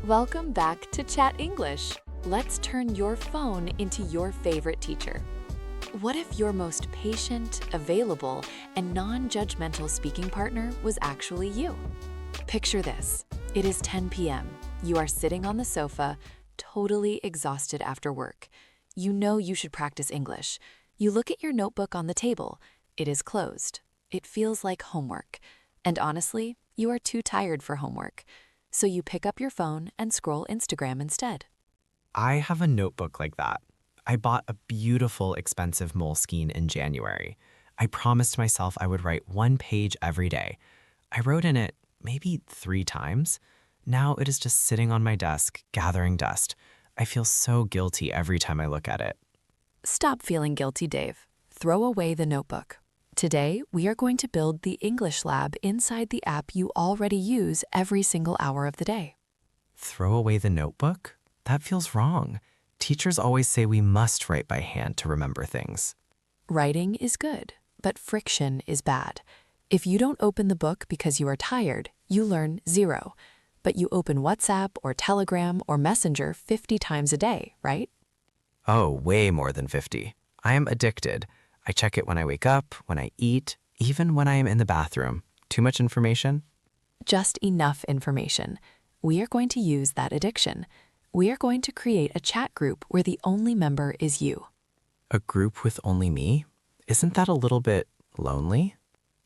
Welcome back to Chat English. Let's turn your phone into your favorite teacher. What if your most patient, available, and non-judgmental speaking partner was actually you? Picture this. It is 10 p.m. You are sitting on the sofa, totally exhausted after work. You know you should practice English. You look at your notebook on the table. It is closed. It feels like homework. And honestly, you are too tired for homework. So you pick up your phone and scroll Instagram instead. I have a notebook like that. I bought a beautiful, expensive Moleskine in January. I promised myself I would write 1 page every day. I wrote in it maybe 3 times. Now it is just sitting on my desk, gathering dust. I feel so guilty every time I look at it. Stop feeling guilty, Dave. Throw away the notebook. Today, we are going to build the English Lab inside the app you already use every single hour of the day. Throw away the notebook? That feels wrong. Teachers always say we must write by hand to remember things. Writing is good, but friction is bad. If you don't open the book because you are tired, you learn 0. But you open WhatsApp or Telegram or Messenger 50 times a day, right? Oh, way more than 50. I am addicted. I check it when I wake up, when I eat, even when I am in the bathroom. Too much information? Just enough information. We are going to use that addiction. We are going to create a chat group where the only member is you. A group with only me? Isn't that a little bit lonely?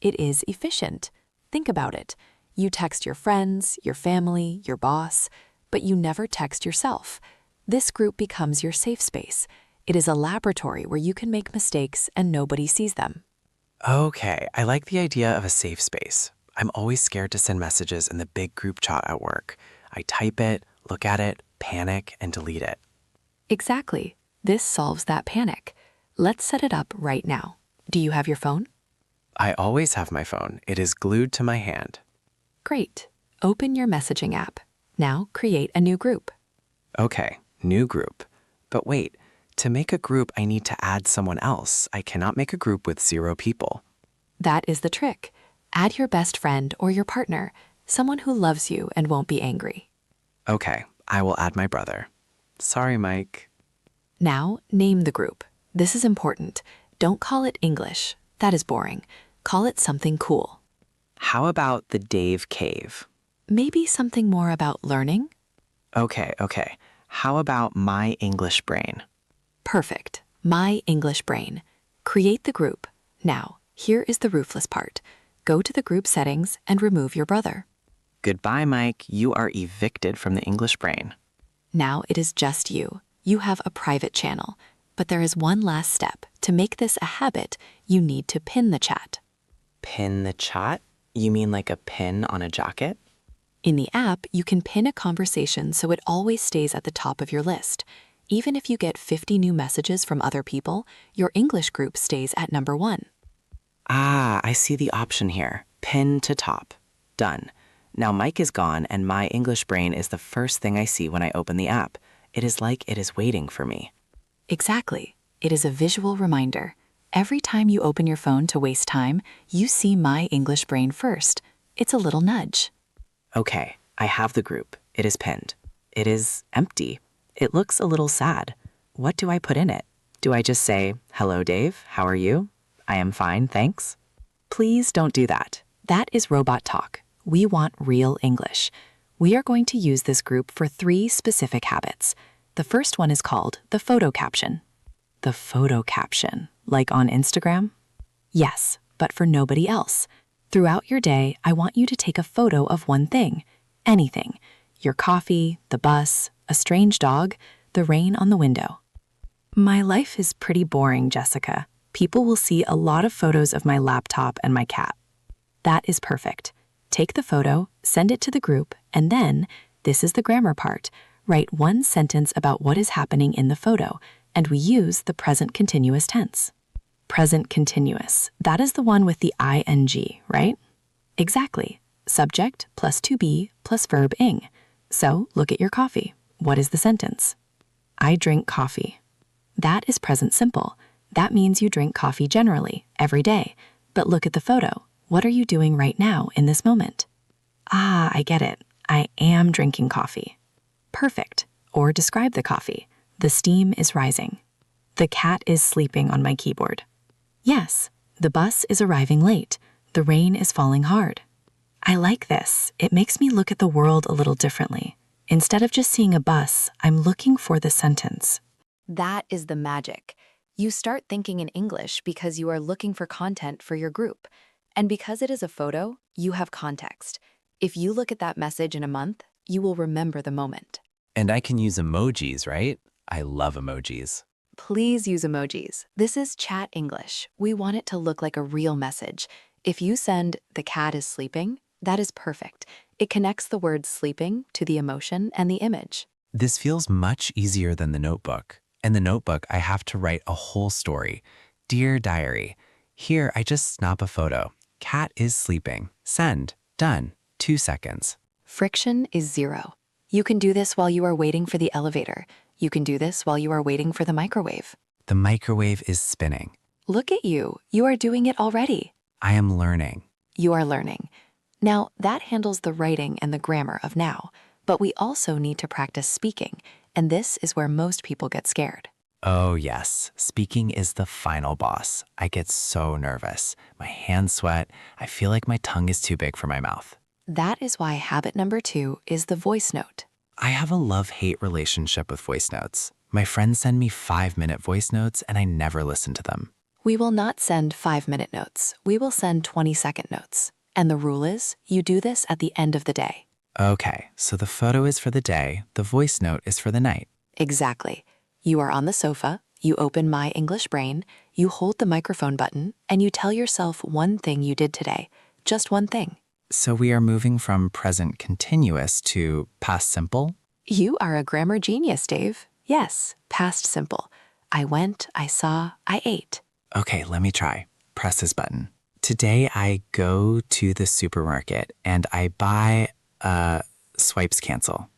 It is efficient. Think about it. You text your friends, your family, your boss, but you never text yourself. This group becomes your safe space. It is a laboratory where you can make mistakes and nobody sees them. Okay, I like the idea of a safe space. I'm always scared to send messages in the big group chat at work. I type it, look at it, panic, and delete it. Exactly. This solves that panic. Let's set it up right now. Do you have your phone? I always have my phone. It is glued to my hand. Great. Open your messaging app. Now create a new group. Okay, new group. But wait, to make a group, I need to add someone else. I cannot make a group with 0 people. That is the trick. Add your best friend or your partner, someone who loves you and won't be angry. Okay, I will add my brother. Sorry, Mike. Now, name the group. This is important. Don't call it English. That is boring. Call it something cool. How about the Dave Cave? Maybe something more about learning? Okay. How about My English Brain? Perfect. My English Brain. Create the group. Now, here is the ruthless part. Go to the group settings and remove your brother. Goodbye, Mike. You are evicted from the English Brain. Now it is just you. You have a private channel. But there is one last step. To make this a habit, you need to pin the chat. Pin the chat? You mean like a pin on a jacket? In the app, you can pin a conversation so it always stays at the top of your list. Even if you get 50 new messages from other people, your English group stays at number 1. Ah, I see the option here. Pin to top. Done. Now Mike is gone and My English Brain is the first thing I see when I open the app. It is like it is waiting for me. Exactly. It is a visual reminder. Every time you open your phone to waste time, you see My English Brain first. It's a little nudge. Okay, I have the group. It is pinned. It is empty. It looks a little sad. What do I put in it? Do I just say, "Hello, Dave, how are you? I am fine, thanks"? Please don't do that. That is robot talk. We want real English. We are going to use this group for 3 specific habits. The first one is called the photo caption. The photo caption, like on Instagram? Yes, but for nobody else. Throughout your day, I want you to take a photo of one thing, anything. Your coffee, the bus, a strange dog, the rain on the window. My life is pretty boring, Jessica. People will see a lot of photos of my laptop and my cat. That is perfect. Take the photo, send it to the group, and then, this is the grammar part, write 1 sentence about what is happening in the photo, and we use the present continuous tense. Present continuous, that is the one with the ing, right? Exactly. Subject plus to be plus verb ing. So, look at your coffee. What is the sentence? I drink coffee. That is present simple. That means you drink coffee generally, every day. But look at the photo. What are you doing right now in this moment? Ah, I get it. I am drinking coffee. Perfect. Or describe the coffee. The steam is rising. The cat is sleeping on my keyboard. Yes, the bus is arriving late. The rain is falling hard. I like this. It makes me look at the world a little differently. Instead of just seeing a bus, I'm looking for the sentence. That is the magic. You start thinking in English because you are looking for content for your group. And because it is a photo, you have context. If you look at that message in a month, you will remember the moment. And I can use emojis, right? I love emojis. Please use emojis. This is chat English. We want it to look like a real message. If you send "the cat is sleeping," that is perfect. It connects the word sleeping to the emotion and the image. This feels much easier than the notebook. In the notebook, I have to write a whole story. Dear diary, here I just snap a photo. Cat is sleeping. Send. Done. 2 seconds. Friction is zero. You can do this while you are waiting for the elevator. You can do this while you are waiting for the microwave. The microwave is spinning. Look at you. You are doing it already. I am learning. You are learning. Now, that handles the writing and the grammar of now, but we also need to practice speaking, and this is where most people get scared. Oh yes, speaking is the final boss. I get so nervous. My hands sweat. I feel like my tongue is too big for my mouth. That is why habit number 2 is the voice note. I have a love-hate relationship with voice notes. My friends send me 5-minute voice notes and I never listen to them. We will not send 5-minute notes. We will send 20-second notes. And the rule is, you do this at the end of the day. Okay, so the photo is for the day, the voice note is for the night. Exactly. You are on the sofa, you open My English Brain, you hold the microphone button, and you tell yourself one thing you did today. Just one thing. So we are moving from present continuous to past simple? You are a grammar genius, Dave. Yes, past simple. I went, I saw, I ate. Okay, let me try. Press this button. Today I go to the supermarket and I buy, swipes cancel.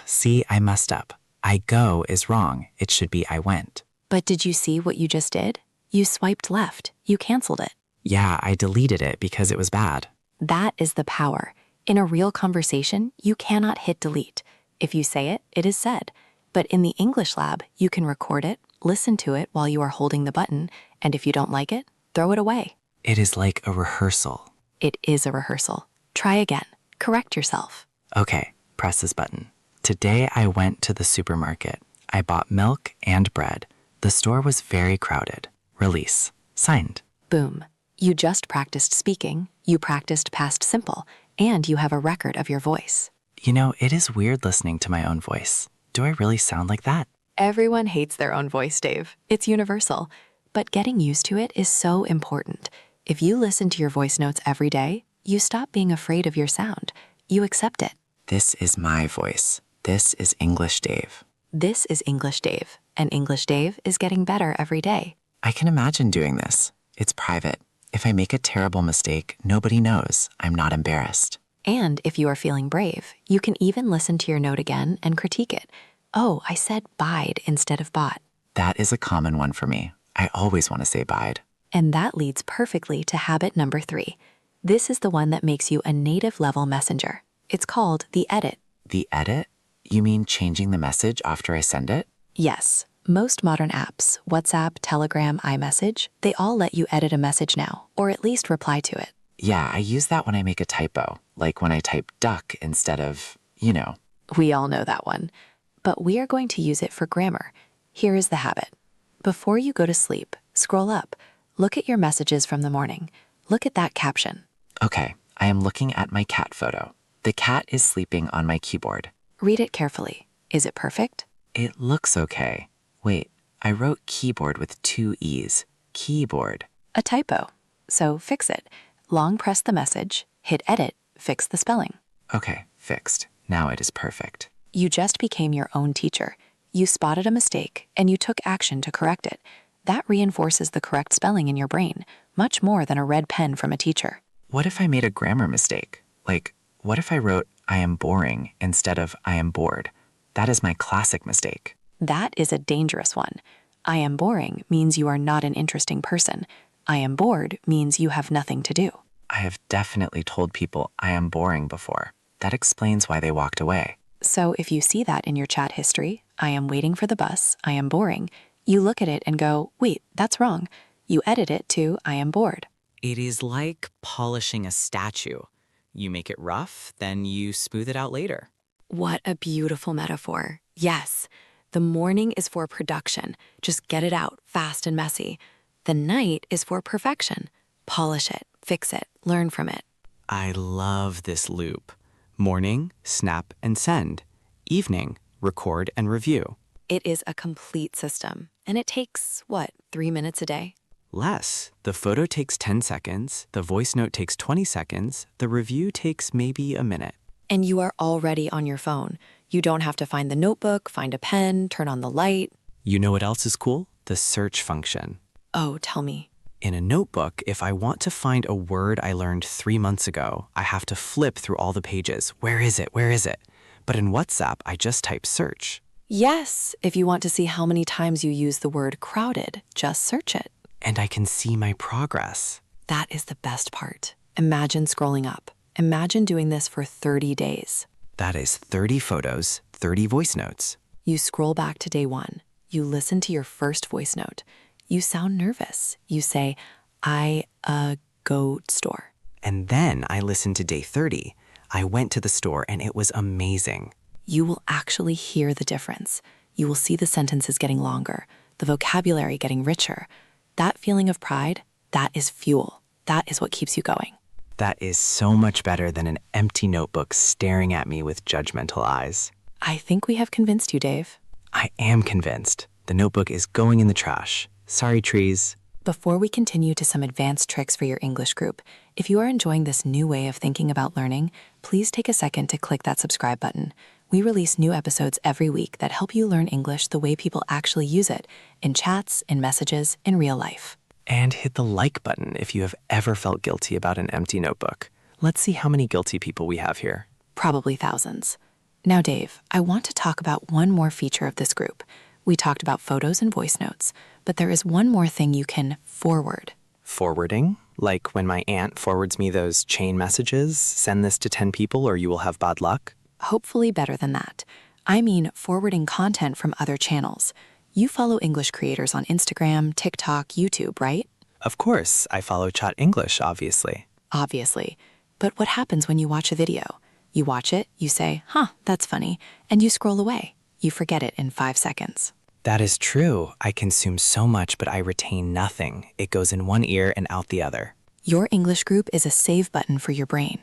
See, I messed up. I go is wrong. It should be I went. But did you see what you just did? You swiped left. You canceled it. Yeah, I deleted it because it was bad. That is the power. In a real conversation, you cannot hit delete. If you say it, it is said. But in the English lab, you can record it, listen to it while you are holding the button, and if you don't like it, throw it away. It is like a rehearsal. It is a rehearsal. Try again. Correct yourself. Okay, press this button. Today I went to the supermarket. I bought milk and bread. The store was very crowded. Release. Signed. Boom. You just practiced speaking, you practiced past simple, and you have a record of your voice. You know, it is weird listening to my own voice. Do I really sound like that? Everyone hates their own voice, Dave. It's universal. But getting used to it is so important. If you listen to your voice notes every day, you stop being afraid of your sound. You accept it. This is my voice. This is English Dave. This is English Dave, and English Dave is getting better every day. I can imagine doing this. It's private. If I make a terrible mistake, nobody knows. I'm not embarrassed. And if you are feeling brave, you can even listen to your note again and critique it. Oh, I said bide instead of bought. That is a common one for me. I always want to say bide. And that leads perfectly to habit number 3. This is the one that makes you a native level messenger. It's called the edit. The edit? You mean changing the message after I send it? Yes. Most modern apps, WhatsApp, Telegram, iMessage, they all let you edit a message now, or at least reply to it. Yeah, I use that when I make a typo, like when I type duck instead of, you know. We all know that one. But we are going to use it for grammar. Here is the habit. Before you go to sleep, scroll up. Look at your messages from the morning. Look at that caption. Okay, I am looking at my cat photo. The cat is sleeping on my keyboard. Read it carefully. Is it perfect? It looks okay. Wait, I wrote keyboard with 2 E's. Keyboard. A typo. So fix it. Long press the message, hit edit, fix the spelling. Okay, fixed. Now it is perfect. You just became your own teacher. You spotted a mistake, and you took action to correct it. That reinforces the correct spelling in your brain, much more than a red pen from a teacher. What if I made a grammar mistake? Like, what if I wrote I am boring instead of I am bored? That is my classic mistake. That is a dangerous one. I am boring means you are not an interesting person. I am bored means you have nothing to do. I have definitely told people I am boring before. That explains why they walked away. So if you see that in your chat history, I am waiting for the bus, I am boring, you look at it and go, wait, that's wrong. You edit it to I am bored. It is like polishing a statue. You make it rough, then you smooth it out later. What a beautiful metaphor. Yes, the morning is for production. Just get it out, fast and messy. The night is for perfection. Polish it, fix it, learn from it. I love this loop. Morning, snap and send. Evening, record and review. It is a complete system, and it takes, 3 minutes a day? Less. The photo takes 10 seconds, the voice note takes 20 seconds, the review takes maybe a minute. And you are already on your phone. You don't have to find the notebook, find a pen, turn on the light. You know what else is cool? The search function. Oh, tell me. In a notebook, if I want to find a word I learned 3 months ago, I have to flip through all the pages. Where is it? Where is it? But in WhatsApp, I just type search. Yes, if you want to see how many times you use the word crowded, just search it. And I can see my progress. That is the best part. Imagine scrolling up. Imagine doing this for 30 days. That is 30 photos, 30 voice notes. You scroll back to day 1. You listen to your first voice note. You sound nervous. You say, go store. And then I listened to day 30. I went to the store and it was amazing. You will actually hear the difference. You will see the sentences getting longer, the vocabulary getting richer. That feeling of pride, that is fuel. That is what keeps you going. That is so much better than an empty notebook staring at me with judgmental eyes. I think we have convinced you, Dave. I am convinced. The notebook is going in the trash. Sorry, trees. Before we continue to some advanced tricks for your English group, if you are enjoying this new way of thinking about learning, please take a second to click that subscribe button. We release new episodes every week that help you learn English the way people actually use it, in chats, in messages, in real life. And hit the like button if you have ever felt guilty about an empty notebook. Let's see how many guilty people we have here. Probably thousands. Now, Dave, I want to talk about one more feature of this group. We talked about photos and voice notes, but there is one more thing you can forward. Forwarding? Like when my aunt forwards me those chain messages, send this to 10 people or you will have bad luck? Hopefully better than that. I mean forwarding content from other channels. You follow English creators on Instagram, TikTok, YouTube, right? Of course, I follow Chat English, obviously. Obviously. But what happens when you watch a video? You watch it, you say, that's funny, and you scroll away. You forget it in 5 seconds. That is true. I consume so much, but I retain nothing. It goes in one ear and out the other. Your English group is a save button for your brain.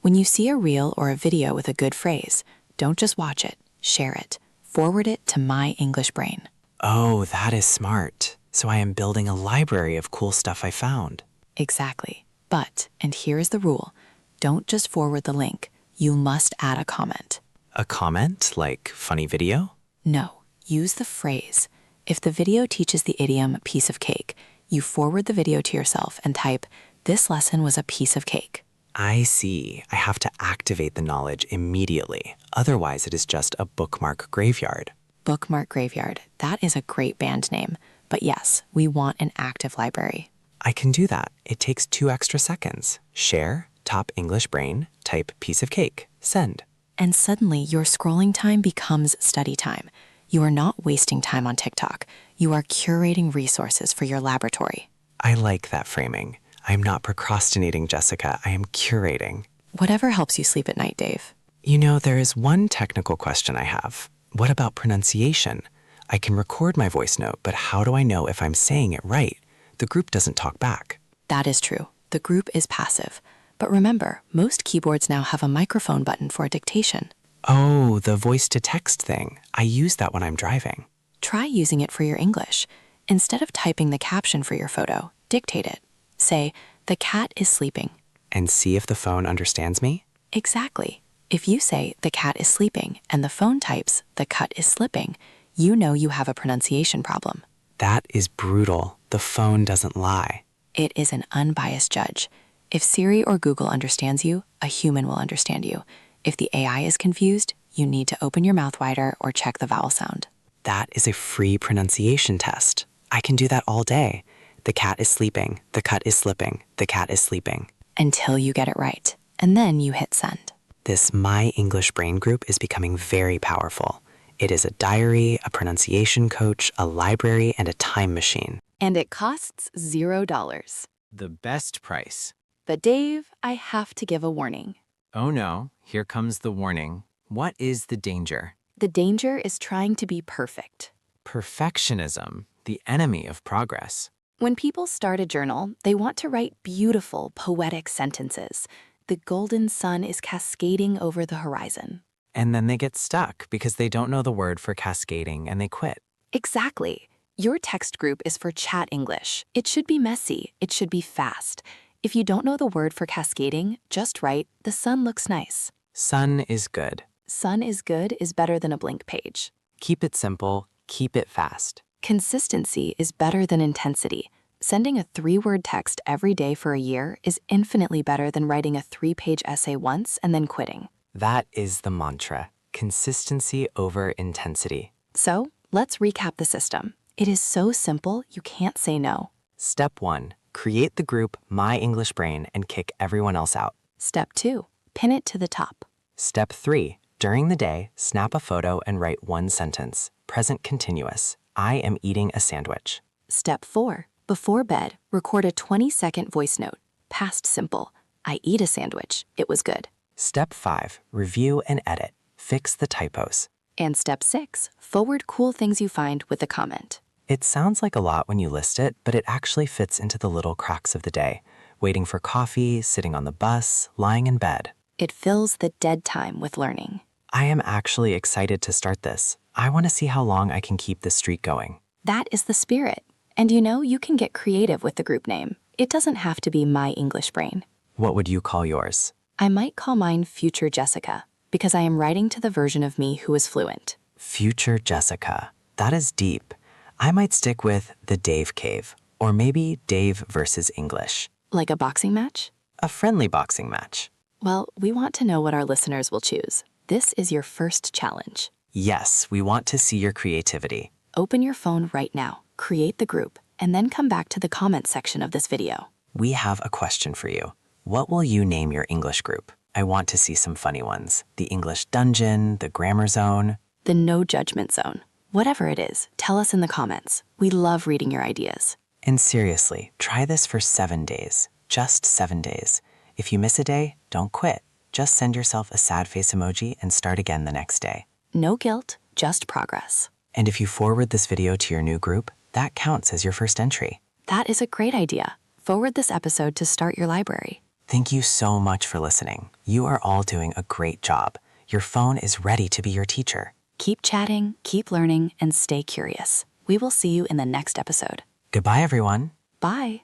When you see a reel or a video with a good phrase, don't just watch it, share it. Forward it to My English Brain. Oh, that is smart. So I am building a library of cool stuff I found. Exactly. But, and here is the rule, don't just forward the link. You must add a comment. A comment, like funny video? No, use the phrase. If the video teaches the idiom piece of cake, you forward the video to yourself and type, this lesson was a piece of cake. I see. I have to activate the knowledge immediately. Otherwise, it is just a bookmark graveyard. Bookmark Graveyard. That is a great band name. But yes, we want an active library. I can do that. It takes 2 extra seconds. Share, top English brain, type piece of cake, send. And suddenly your scrolling time becomes study time. You are not wasting time on TikTok. You are curating resources for your laboratory. I like that framing. I am not procrastinating, Jessica. I am curating. Whatever helps you sleep at night, Dave. You know, there is one technical question I have. What about pronunciation? I can record my voice note, but how do I know if I'm saying it right? The group doesn't talk back. That is true. The group is passive. But remember, most keyboards now have a microphone button for dictation. Oh, the voice-to-text thing. I use that when I'm driving. Try using it for your English. Instead of typing the caption for your photo, dictate it. Say, the cat is sleeping. And see if the phone understands me? Exactly. If you say, the cat is sleeping, and the phone types, the cut is slipping, you know you have a pronunciation problem. That is brutal. The phone doesn't lie. It is an unbiased judge. If Siri or Google understands you, a human will understand you. If the AI is confused, you need to open your mouth wider or check the vowel sound. That is a free pronunciation test. I can do that all day. The cat is sleeping. The cut is slipping. The cat is sleeping. Until you get it right. And then you hit send. This My English Brain group is becoming very powerful. It is a diary, a pronunciation coach, a library, and a time machine. And it costs $0. The best price. But Dave, I have to give a warning. Oh no, here comes the warning. What is the danger? The danger is trying to be perfect. Perfectionism, the enemy of progress. When people start a journal, they want to write beautiful, poetic sentences. The golden sun is cascading over the horizon. And then they get stuck because they don't know the word for cascading and they quit. Exactly. Your text group is for chat English. It should be messy. It should be fast. If you don't know the word for cascading, just write, "The sun looks nice." Sun is good. Sun is good is better than a blank page. Keep it simple, keep it fast. Consistency is better than intensity. Sending a 3-word text every day for a year is infinitely better than writing a 3-page essay once and then quitting. That is the mantra. Consistency over intensity. So, let's recap the system. It is so simple, you can't say no. Step 1. Create the group My English Brain and kick everyone else out. Step 2. Pin it to the top. Step 3. During the day, snap a photo and write one sentence. Present continuous. I am eating a sandwich. Step 4. Before bed, record a 20-second voice note. Past simple. I eat a sandwich. It was good. Step 5. Review and edit. Fix the typos. And step 6. Forward cool things you find with a comment. It sounds like a lot when you list it, but it actually fits into the little cracks of the day. Waiting for coffee, sitting on the bus, lying in bed. It fills the dead time with learning. I am actually excited to start this. I want to see how long I can keep this streak going. That is the spirit. And you can get creative with the group name. It doesn't have to be My English Brain. What would you call yours? I might call mine Future Jessica, because I am writing to the version of me who is fluent. Future Jessica. That is deep. I might stick with the Dave Cave, or maybe Dave versus English. Like a boxing match? A friendly boxing match. Well, we want to know what our listeners will choose. This is your first challenge. Yes, we want to see your creativity. Open your phone right now, create the group, and then come back to the comments section of this video. We have a question for you. What will you name your English group? I want to see some funny ones. The English Dungeon, the Grammar Zone. The No Judgment Zone. Whatever it is, tell us in the comments. We love reading your ideas. And seriously, try this for 7 days. Just 7 days. If you miss a day, don't quit. Just send yourself a sad face emoji and start again the next day. No guilt, just progress. And if you forward this video to your new group, that counts as your first entry. That is a great idea. Forward this episode to start your library. Thank you so much for listening. You are all doing a great job. Your phone is ready to be your teacher. Keep chatting, keep learning, and stay curious. We will see you in the next episode. Goodbye, everyone. Bye.